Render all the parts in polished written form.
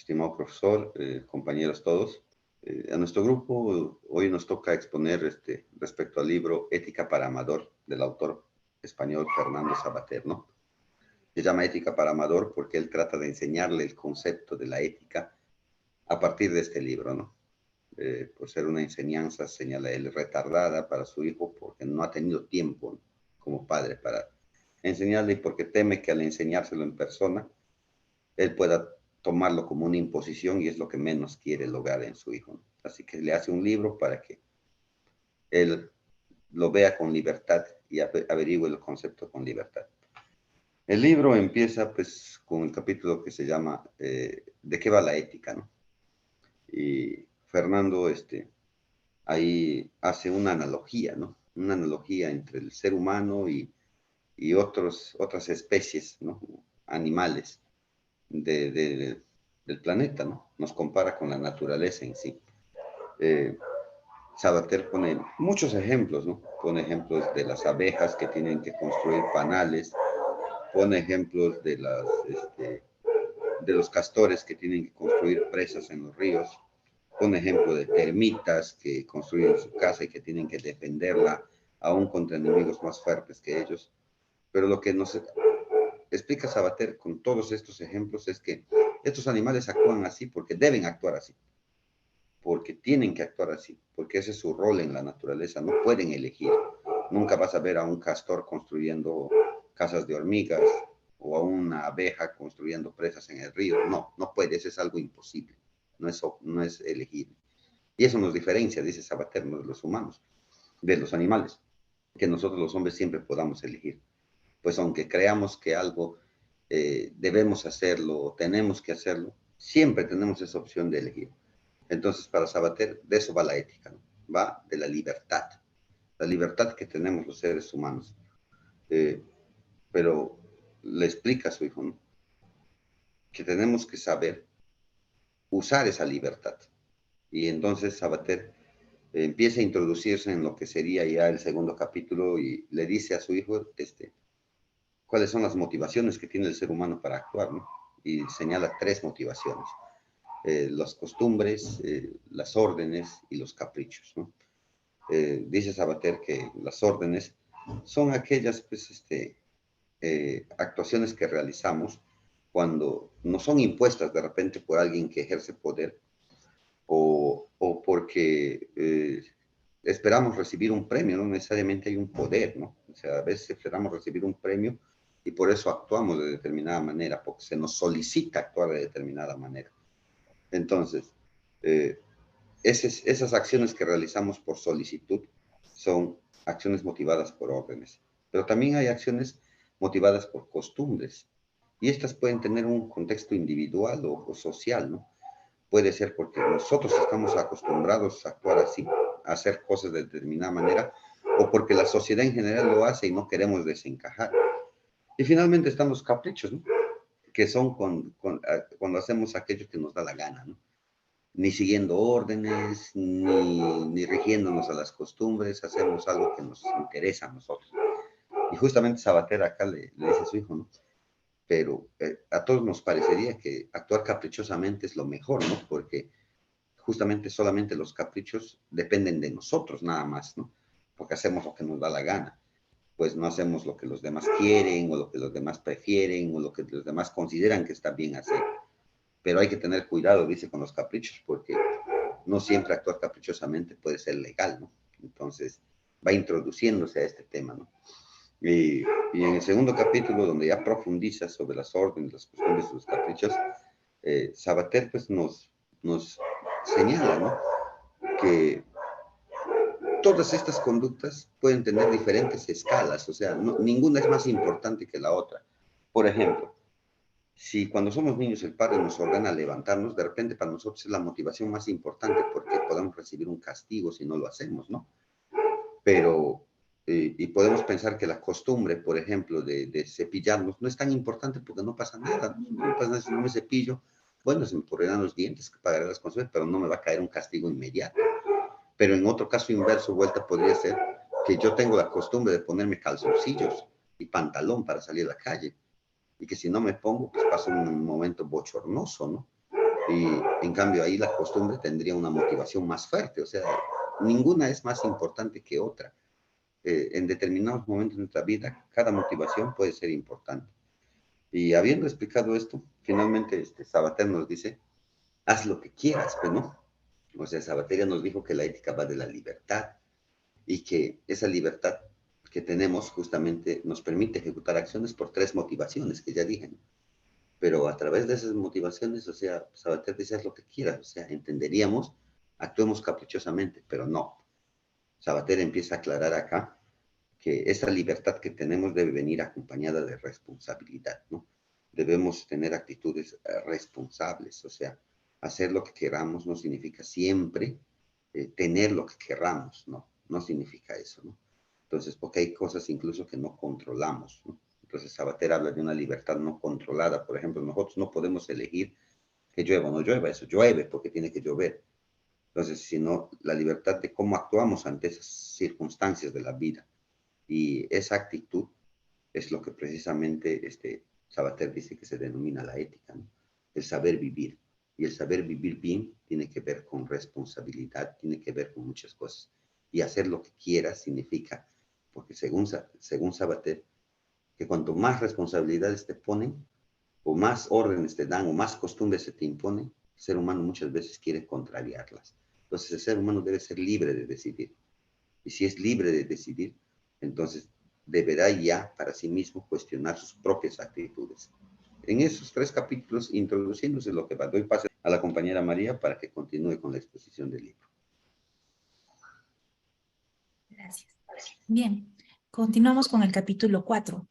estimado profesor, compañeros todos. A nuestro grupo hoy nos toca exponer respecto al libro Ética para Amador del autor español Fernando Savater, ¿no? Se llama Ética para Amador porque él trata de enseñarle el concepto de la ética a partir de este libro, ¿no? Por ser una enseñanza, señala él, retardada para su hijo porque no ha tenido tiempo como padre para enseñarle y porque teme que al enseñárselo en persona, él pueda tomarlo como una imposición y es lo que menos quiere lograr en su hijo, ¿no? Así que le hace un libro para que él lo vea con libertad y averigüe el concepto con libertad. El libro empieza pues con el capítulo que se llama ¿de qué va la ética?, ¿no? Y Fernando ahí hace una analogía, ¿no? Una analogía entre el ser humano y otras especies, ¿no? Animales del planeta, ¿no? Nos compara con la naturaleza en sí. Savater pone muchos ejemplos, ¿no? Pone ejemplos de las abejas que tienen que construir panales, pone ejemplos de los castores que tienen que construir presas en los ríos, pone ejemplo de termitas que construyen su casa y que tienen que defenderla aún contra enemigos más fuertes que ellos. Pero lo que nos explica Savater con todos estos ejemplos es que estos animales actúan así porque deben actuar así, porque tienen que actuar así, porque ese es su rol en la naturaleza, no pueden elegir. Nunca vas a ver a un castor construyendo casas de hormigas o a una abeja construyendo presas en el río. No, no puede, eso es algo imposible, no es elegir. Y eso nos diferencia, dice Savater, de los humanos, de los animales, que nosotros los hombres siempre podamos elegir. Pues aunque creamos que algo debemos hacerlo o tenemos que hacerlo, siempre tenemos esa opción de elegir. Entonces, para Savater, de eso va la ética, ¿no? Va de la libertad que tenemos los seres humanos. Pero le explica a su hijo, ¿no?, que tenemos que saber usar esa libertad. Y entonces Savater empieza a introducirse en lo que sería ya el segundo capítulo y le dice a su hijo cuáles son las motivaciones que tiene el ser humano para actuar, ¿no? Y señala tres motivaciones: las costumbres, las órdenes y los caprichos, ¿no? Dice Savater que las órdenes son aquellas pues, actuaciones que realizamos cuando no son impuestas de repente por alguien que ejerce poder o porque esperamos recibir un premio, no necesariamente hay un poder, ¿no? O sea, a veces esperamos recibir un premio y por eso actuamos de determinada manera, porque se nos solicita actuar de determinada manera. Entonces, esas acciones que realizamos por solicitud son acciones motivadas por órdenes, pero también hay acciones motivadas por costumbres y estas pueden tener un contexto individual o social, ¿no? Puede ser porque nosotros estamos acostumbrados a actuar así, a hacer cosas de determinada manera, o porque la sociedad en general lo hace y no queremos desencajar. Y finalmente están los caprichos, ¿no?, que son cuando hacemos aquello que nos da la gana, ¿no? Ni siguiendo órdenes, ni rigiéndonos a las costumbres, hacemos algo que nos interesa a nosotros. Y justamente Savater acá le dice a su hijo, ¿no? Pero a todos nos parecería que actuar caprichosamente es lo mejor, ¿no? Porque justamente solamente los caprichos dependen de nosotros nada más, ¿no? Porque hacemos lo que nos da la gana. Pues no hacemos lo que los demás quieren o lo que los demás prefieren o lo que los demás consideran que está bien hacer. Pero hay que tener cuidado, dice, con los caprichos, porque no siempre actuar caprichosamente puede ser legal, ¿no? Entonces va introduciéndose a este tema, ¿no? Y en el segundo capítulo, donde ya profundiza sobre las órdenes, las costumbres y los caprichos, Savater pues nos señala, ¿no?, que todas estas conductas pueden tener diferentes escalas, o sea, ninguna es más importante que la otra. Por ejemplo, si cuando somos niños el padre nos ordena levantarnos, de repente para nosotros es la motivación más importante porque podemos recibir un castigo si no lo hacemos, ¿no? Pero, y podemos pensar que la costumbre, por ejemplo, de cepillarnos no es tan importante porque no pasa nada, ¿no? No pasa nada si no me cepillo. Bueno, se me pudrirán los dientes, que pagaré las consecuencias, pero no me va a caer un castigo inmediato. Pero en otro caso inverso, vuelta podría ser que yo tengo la costumbre de ponerme calzoncillos y pantalón para salir a la calle y que si no me pongo, pues pasa un momento bochornoso, ¿no? Y en cambio ahí la costumbre tendría una motivación más fuerte, o sea, ninguna es más importante que otra. En determinados momentos de nuestra vida, cada motivación puede ser importante. Y habiendo explicado esto, finalmente Sabater nos dice, haz lo que quieras, pero no. O sea, Sabater ya nos dijo que la ética va de la libertad y que esa libertad que tenemos justamente nos permite ejecutar acciones por tres motivaciones que ya dije, ¿no? Pero a través de esas motivaciones, o sea, Sabater dice, haz lo que quieras, o sea, entenderíamos, actuemos caprichosamente, pero no. Sabater empieza a aclarar acá que esa libertad que tenemos debe venir acompañada de responsabilidad, ¿no? Debemos tener actitudes responsables, o sea, hacer lo que queramos no significa siempre tener lo que queramos, ¿no? No significa eso, ¿no? Entonces, porque hay cosas incluso que no controlamos, ¿no? Entonces, Sabater habla de una libertad no controlada. Por ejemplo, nosotros no podemos elegir que llueva o no llueva, eso llueve porque tiene que llover. Entonces, sino la libertad de cómo actuamos ante esas circunstancias de la vida. Y esa actitud es lo que precisamente Sabater dice que se denomina la ética, ¿no? El saber vivir. Y el saber vivir bien tiene que ver con responsabilidad, tiene que ver con muchas cosas. Y hacer lo que quieras significa, porque según Sabater, que cuanto más responsabilidades te ponen, o más órdenes te dan, o más costumbres se te imponen, el ser humano muchas veces quiere contrariarlas. Entonces el ser humano debe ser libre de decidir. Y si es libre de decidir, entonces deberá ya para sí mismo cuestionar sus propias actitudes. En esos tres capítulos, introduciéndose lo que va, doy paso a la compañera María para que continúe con la exposición del libro. Gracias. Bien, continuamos con el capítulo 4.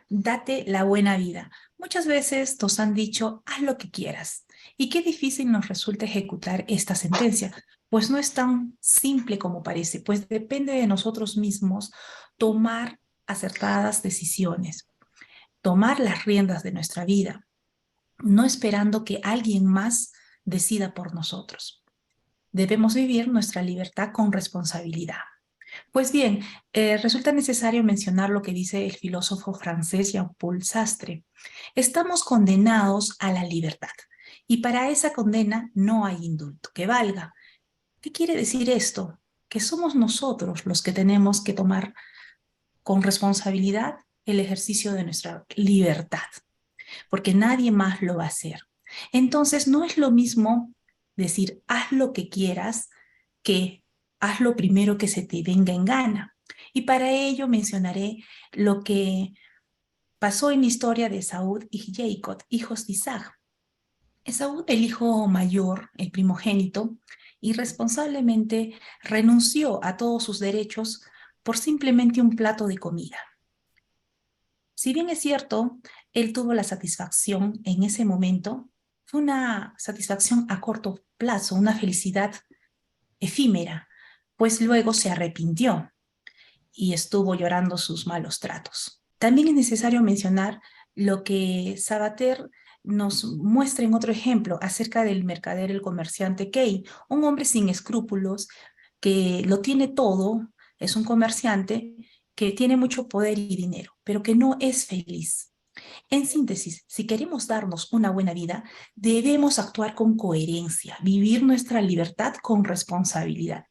Date la buena vida. Muchas veces nos han dicho, haz lo que quieras. Y qué difícil nos resulta ejecutar esta sentencia, pues no es tan simple como parece, pues depende de nosotros mismos tomar acertadas decisiones, tomar las riendas de nuestra vida, no esperando que alguien más decida por nosotros. Debemos vivir nuestra libertad con responsabilidad. Pues bien, resulta necesario mencionar lo que dice el filósofo francés Jean-Paul Sartre. Estamos condenados a la libertad y para esa condena no hay indulto que valga. ¿Qué quiere decir esto? Que somos nosotros los que tenemos que tomar con responsabilidad el ejercicio de nuestra libertad, porque nadie más lo va a hacer. Entonces, no es lo mismo decir, haz lo que quieras, que haz lo primero que se te venga en gana. Y para ello mencionaré lo que pasó en la historia de Esaú y Jacob, hijos de Isaac. Esaú, el hijo mayor, el primogénito, irresponsablemente renunció a todos sus derechos por simplemente un plato de comida. Si bien es cierto, él tuvo la satisfacción en ese momento, fue una satisfacción a corto plazo, una felicidad efímera, pues luego se arrepintió y estuvo llorando sus malos tratos. También es necesario mencionar lo que Sabater nos muestra en otro ejemplo acerca del mercader, el comerciante Kay, un hombre sin escrúpulos que lo tiene todo, es un comerciante que tiene mucho poder y dinero, pero que no es feliz. En síntesis, si queremos darnos una buena vida, debemos actuar con coherencia, vivir nuestra libertad con responsabilidad,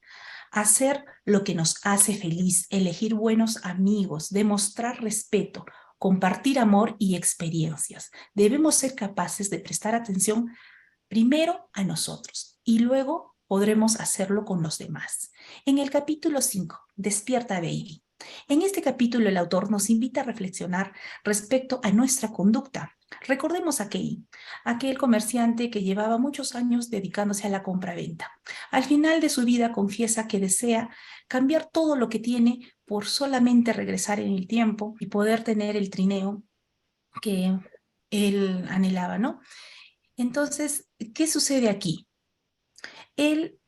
hacer lo que nos hace feliz, elegir buenos amigos, demostrar respeto, compartir amor y experiencias. Debemos ser capaces de prestar atención primero a nosotros y luego podremos hacerlo con los demás. En el capítulo 5, Despierta Baby. En este capítulo el autor nos invita a reflexionar respecto a nuestra conducta. Recordemos a Key, aquel comerciante que llevaba muchos años dedicándose a la compra-venta. Al final de su vida confiesa que desea cambiar todo lo que tiene por solamente regresar en el tiempo y poder tener el trineo que él anhelaba, ¿no? Entonces, ¿qué sucede aquí? Él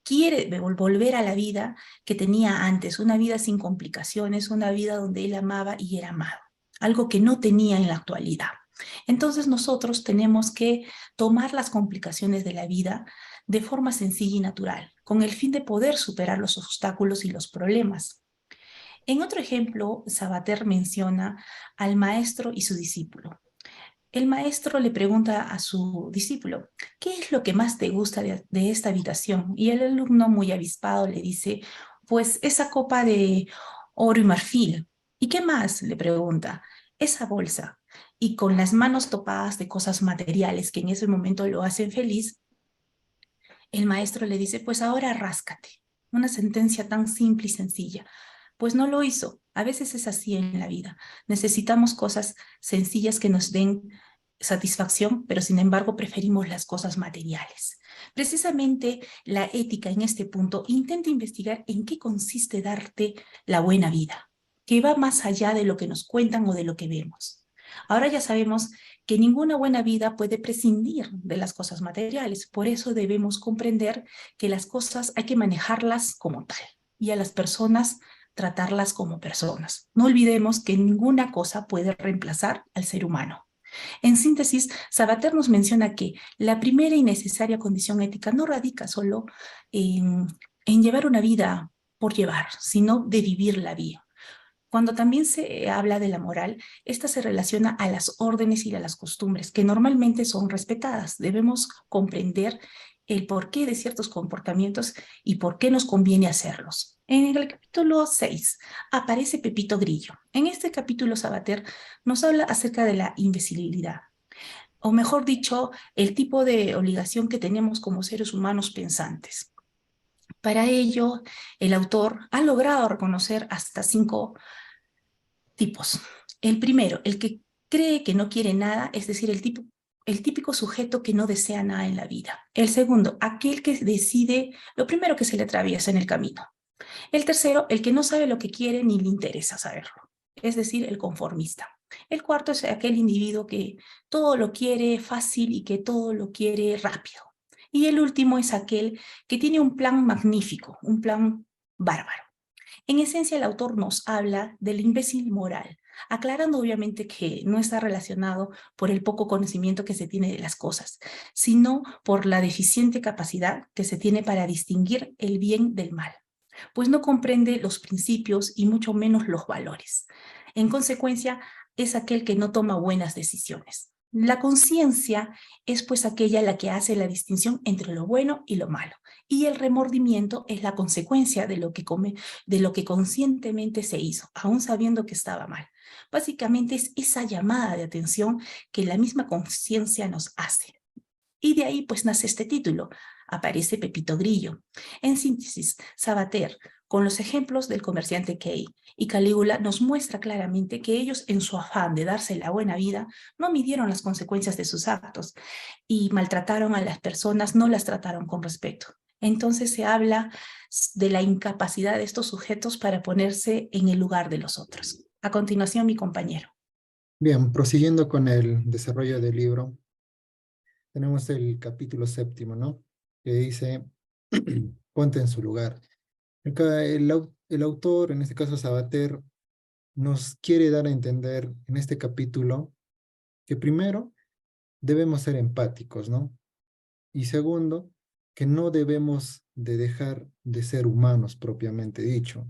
quiere volver a la vida que tenía antes, una vida sin complicaciones, una vida donde él amaba y era amado, algo que no tenía en la actualidad. Entonces nosotros tenemos que tomar las complicaciones de la vida de forma sencilla y natural, con el fin de poder superar los obstáculos y los problemas. En otro ejemplo, Sabater menciona al maestro y su discípulo. El maestro le pregunta a su discípulo, ¿qué es lo que más te gusta de esta habitación? Y el alumno, muy avispado, le dice, pues esa copa de oro y marfil. ¿Y qué más? Le pregunta, esa bolsa. Y con las manos topadas de cosas materiales que en ese momento lo hacen feliz, el maestro le dice, pues ahora ráscate. Una sentencia tan simple y sencilla. Pues no lo hizo. A veces es así en la vida. Necesitamos cosas sencillas que nos den satisfacción, pero sin embargo preferimos las cosas materiales. Precisamente la ética en este punto intenta investigar en qué consiste darte la buena vida, que va más allá de lo que nos cuentan o de lo que vemos. Ahora ya sabemos que ninguna buena vida puede prescindir de las cosas materiales. Por eso debemos comprender que las cosas hay que manejarlas como tal y a las personas tratarlas como personas. No olvidemos que ninguna cosa puede reemplazar al ser humano. En síntesis, Sabater nos menciona que la primera y necesaria condición ética no radica solo en llevar una vida por llevar, sino de vivirla bien. Cuando también se habla de la moral, esta se relaciona a las órdenes y a las costumbres, que normalmente son respetadas. Debemos comprender el porqué de ciertos comportamientos y por qué nos conviene hacerlos. En el capítulo 6 aparece Pepito Grillo. En este capítulo Sabater nos habla acerca de la imbecilidad, o mejor dicho, el tipo de obligación que tenemos como seres humanos pensantes. Para ello, el autor ha logrado reconocer hasta 5 tipos. El primero, el que cree que no quiere nada, es decir, el típico sujeto que no desea nada en la vida. El segundo, aquel que decide lo primero que se le atraviesa en el camino. El tercero, el que no sabe lo que quiere ni le interesa saberlo, es decir, el conformista. El cuarto es aquel individuo que todo lo quiere fácil y que todo lo quiere rápido. Y el último es aquel que tiene un plan magnífico, un plan bárbaro. En esencia, el autor nos habla del imbécil moral, aclarando obviamente que no está relacionado por el poco conocimiento que se tiene de las cosas, sino por la deficiente capacidad que se tiene para distinguir el bien del mal, pues no comprende los principios y mucho menos los valores. En consecuencia, es aquel que no toma buenas decisiones. La conciencia es pues aquella la que hace la distinción entre lo bueno y lo malo, y el remordimiento es la consecuencia de lo que conscientemente se hizo, aún sabiendo que estaba mal. Básicamente es esa llamada de atención que la misma conciencia nos hace. Y de ahí pues nace este título, aparece Pepito Grillo. En síntesis, Sabater, con los ejemplos del comerciante Kay y Calígula, nos muestra claramente que ellos, en su afán de darse la buena vida, no midieron las consecuencias de sus actos y maltrataron a las personas, no las trataron con respeto. Entonces se habla de la incapacidad de estos sujetos para ponerse en el lugar de los otros. A continuación, mi compañero. Bien, prosiguiendo con el desarrollo del libro, tenemos el capítulo 7, ¿no? Que dice, ponte en su lugar. El autor, en este caso Sabater, nos quiere dar a entender en este capítulo que primero debemos ser empáticos, ¿no? Y segundo, que no debemos de dejar de ser humanos propiamente dicho.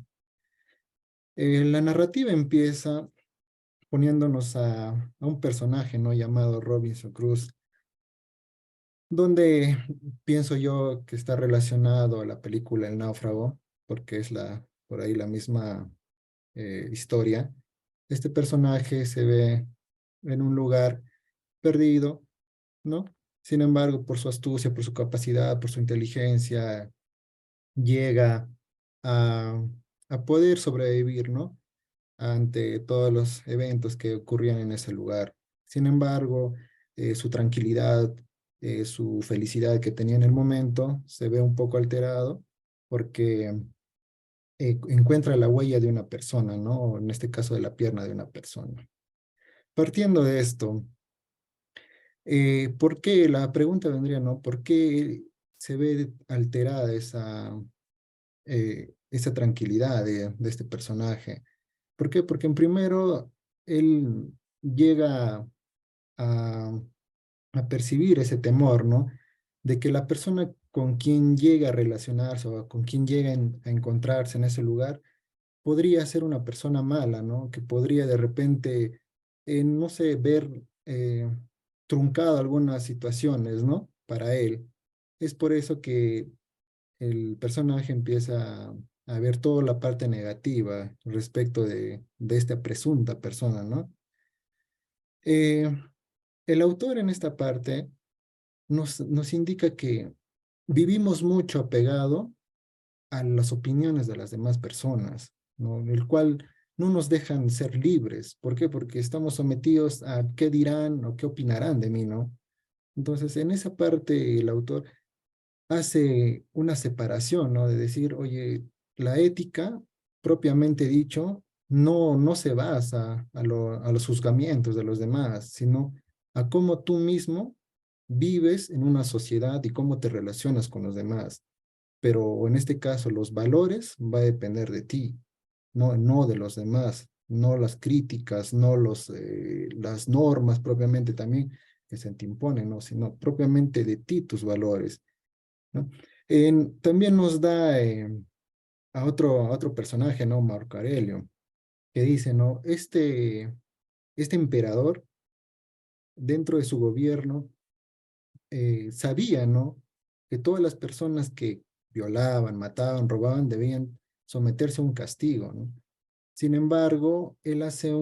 La narrativa empieza poniéndonos a un personaje, ¿no? Llamado Robinson Crusoe, donde pienso yo que está relacionado a la película El Náufrago, porque es por ahí la misma historia. Este personaje se ve en un lugar perdido, ¿no? Sin embargo, por su astucia, por su capacidad, por su inteligencia, llega a, a poder sobrevivir, ¿no? Ante todos los eventos que ocurrían en ese lugar. Sin embargo, su tranquilidad, su felicidad que tenía en el momento se ve un poco alterado porque encuentra la huella de una persona, ¿no? En este caso de la pierna de una persona. Partiendo de esto, ¿por qué? La pregunta vendría, ¿no? ¿Por qué se ve alterada esa tranquilidad de este personaje? ¿Por qué? Porque en primero él llega a, a percibir ese temor, ¿no? De que la persona con quien llega a relacionarse o con quien llega a encontrarse en ese lugar podría ser una persona mala, ¿no? Que podría de repente, no sé, ver truncado algunas situaciones, ¿no? Para él. Es por eso que el personaje empieza a ver toda la parte negativa respecto de esta presunta persona, ¿no? Eh, el autor en esta parte nos indica que vivimos mucho apegado a las opiniones de las demás personas, ¿no? El cual no nos dejan ser libres. ¿Por qué? Porque estamos sometidos a qué dirán o qué opinarán de mí, ¿no? Entonces, en esa parte el autor hace una separación, ¿no? De decir, oye, la ética, propiamente dicho, no se basa a los juzgamientos de los demás, sino a cómo tú mismo vives en una sociedad y cómo te relacionas con los demás. Pero en este caso, los valores va a depender de ti, no de los demás, no las críticas, no las normas propiamente también que se te imponen, ¿no? Sino propiamente de ti tus valores, ¿no? También nos da a otro personaje, ¿no? Marco Aurelio, que dice, ¿no? Este emperador, dentro de su gobierno, sabía, ¿no? Que todas las personas que violaban, mataban, robaban, debían someterse a un castigo, ¿no? Sin embargo, él hace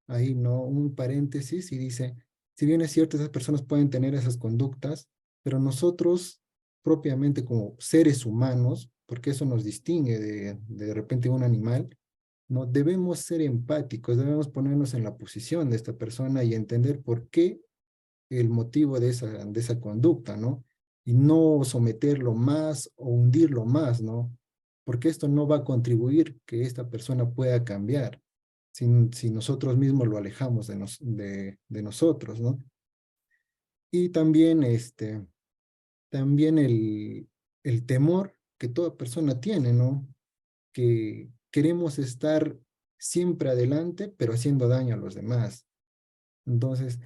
ahí, ¿no? Un paréntesis y dice, si bien es cierto, esas personas pueden tener esas conductas, pero nosotros, propiamente como seres humanos, porque eso nos distingue de repente un animal, ¿no? Debemos ser empáticos, debemos ponernos en la posición de esta persona y entender por qué el motivo de esa conducta, ¿no? Y no someterlo más o hundirlo más, ¿no? Porque esto no va a contribuir que esta persona pueda cambiar si nosotros mismos lo alejamos de nosotros, ¿no? Y también, también el temor que toda persona tiene, ¿no? Que queremos estar siempre adelante, pero haciendo daño a los demás. Entonces,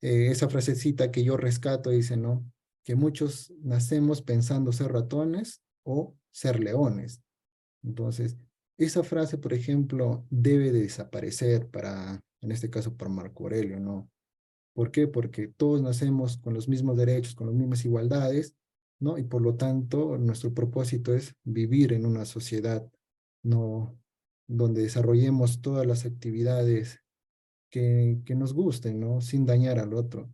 esa frasecita que yo rescato dice, ¿no? Que muchos nacemos pensando ser ratones o ser leones. Entonces, esa frase, por ejemplo, debe de desaparecer en este caso, para Marco Aurelio, ¿no? ¿Por qué? Porque todos nacemos con los mismos derechos, con las mismas igualdades, ¿no? Y por lo tanto, nuestro propósito es vivir en una sociedad, ¿no? Donde desarrollemos todas las actividades que nos gusten, ¿no? Sin dañar al otro.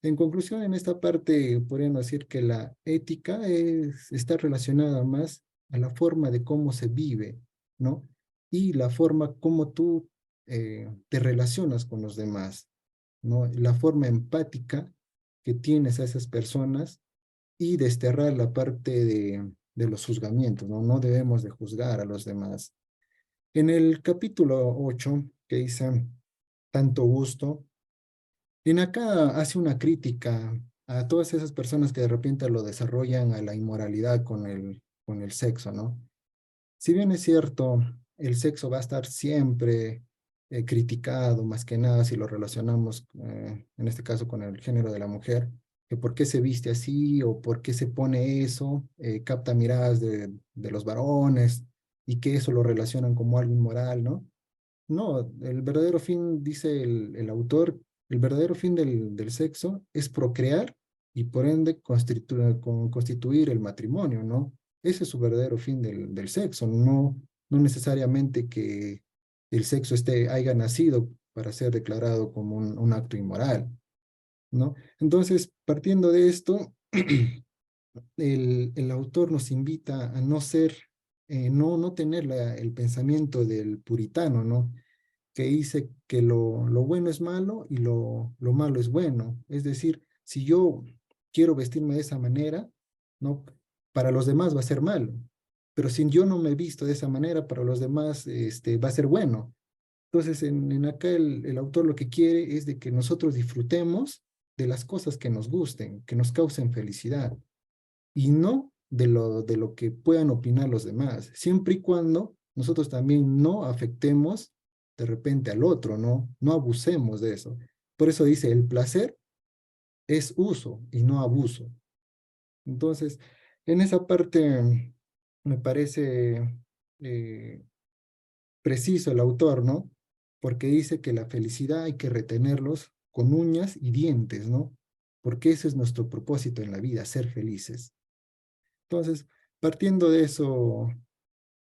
En conclusión, en esta parte podríamos decir que la ética está relacionada más a la forma de cómo se vive, ¿no? Y la forma como tú te relacionas con los demás, ¿no? La forma empática que tienes a esas personas y desterrar la parte de los juzgamientos, ¿no? No debemos de juzgar a los demás. En el capítulo 8, que dice tanto gusto, en acá hace una crítica a todas esas personas que de repente lo desarrollan a la inmoralidad con el sexo, ¿no? Si bien es cierto, el sexo va a estar siempre criticado, más que nada si lo relacionamos, en este caso, con el género de la mujer, que por qué se viste así o por qué se pone eso, capta miradas de los varones y que eso lo relacionan como algo inmoral, ¿no? No, el verdadero fin, dice el autor, el verdadero fin del sexo es procrear y por ende constituir el matrimonio, ¿no? Ese es su verdadero fin del sexo, no necesariamente que el sexo haya nacido para ser declarado como un acto inmoral, ¿no? Entonces, partiendo de esto, el autor nos invita a no ser, no tener el pensamiento del puritano, ¿no? Que dice que lo bueno es malo y lo malo es bueno. Es decir, si yo quiero vestirme de esa manera, ¿no? Para los demás va a ser malo. Pero si yo no me visto de esa manera, para los demás va a ser bueno. Entonces, en acá el autor lo que quiere es de que nosotros disfrutemos de las cosas que nos gusten, que nos causen felicidad y no de lo que puedan opinar los demás, siempre y cuando nosotros también no afectemos de repente al otro, ¿no? No abusemos de eso. Por eso dice, el placer es uso y no abuso. Entonces, en esa parte me parece eh, preciso el autor, ¿no? Porque dice que la felicidad hay que retenerlos con uñas y dientes, ¿no? Porque ese es nuestro propósito en la vida, ser felices. Entonces, partiendo de eso,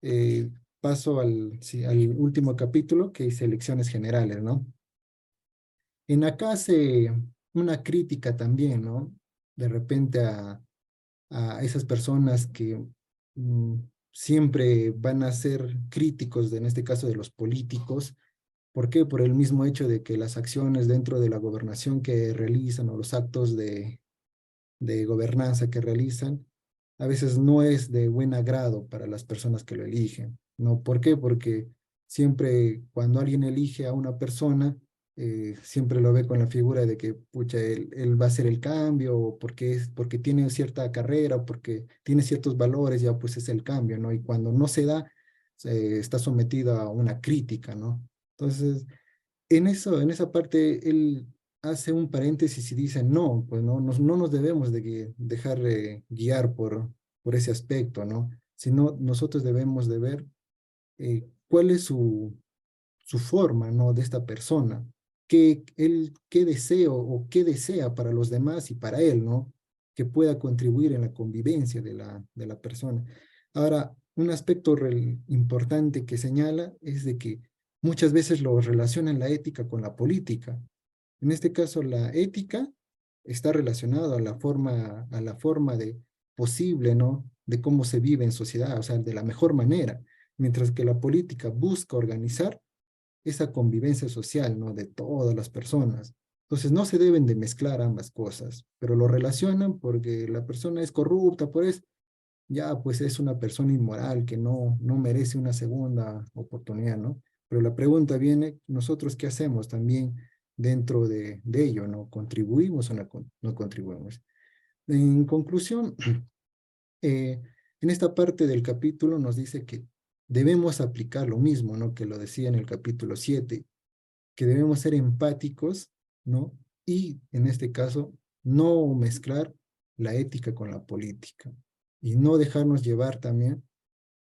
eh, paso al último capítulo, que es elecciones generales, ¿no? En acá hace una crítica también, ¿no? De repente a esas personas que mm, siempre van a ser críticos, en este caso de los políticos. ¿Por qué? Por el mismo hecho de que las acciones dentro de la gobernación que realizan o los actos de gobernanza que realizan, a veces no es de buen agrado para las personas que lo eligen, ¿no? ¿Por qué? Porque siempre cuando alguien elige a una persona, siempre lo ve con la figura de que, pucha, él va a hacer el cambio, o porque tiene cierta carrera, o porque tiene ciertos valores, ya pues es el cambio, ¿no? Y cuando no se da, está sometido a una crítica, ¿no? Entonces, en esa parte, él hace un paréntesis y dice, no, pues no nos debemos de dejar guiar por ese aspecto, ¿no? Sino nosotros debemos de ver cuál es su forma, ¿no? De esta persona, qué deseo o qué desea para los demás y para él, ¿no? Que pueda contribuir en la convivencia de la persona. Ahora, un aspecto importante que señala es de que muchas veces lo relacionan la ética con la política. En este caso, la ética está relacionada a la forma de posible, ¿no? De cómo se vive en sociedad, o sea, de la mejor manera, mientras que la política busca organizar esa convivencia social, ¿no? De todas las personas. Entonces, no se deben de mezclar ambas cosas, pero lo relacionan porque la persona es corrupta, por eso ya pues es una persona inmoral que no merece una segunda oportunidad, ¿no? Pero la pregunta viene, ¿nosotros qué hacemos también dentro de ello, ¿no? ¿Contribuimos o no contribuimos? En conclusión, eh, en esta parte del capítulo nos dice que debemos aplicar lo mismo, ¿no? Que lo decía en el capítulo 7, que debemos ser empáticos, ¿no? Y en este caso, no mezclar la ética con la política y no dejarnos llevar también,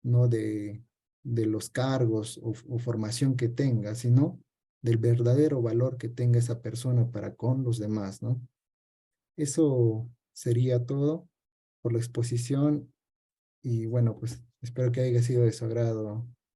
¿no? De los cargos o formación que tenga, sino del verdadero valor que tenga esa persona para con los demás, ¿no? Eso sería todo por la exposición y bueno, pues espero que haya sido de su agrado,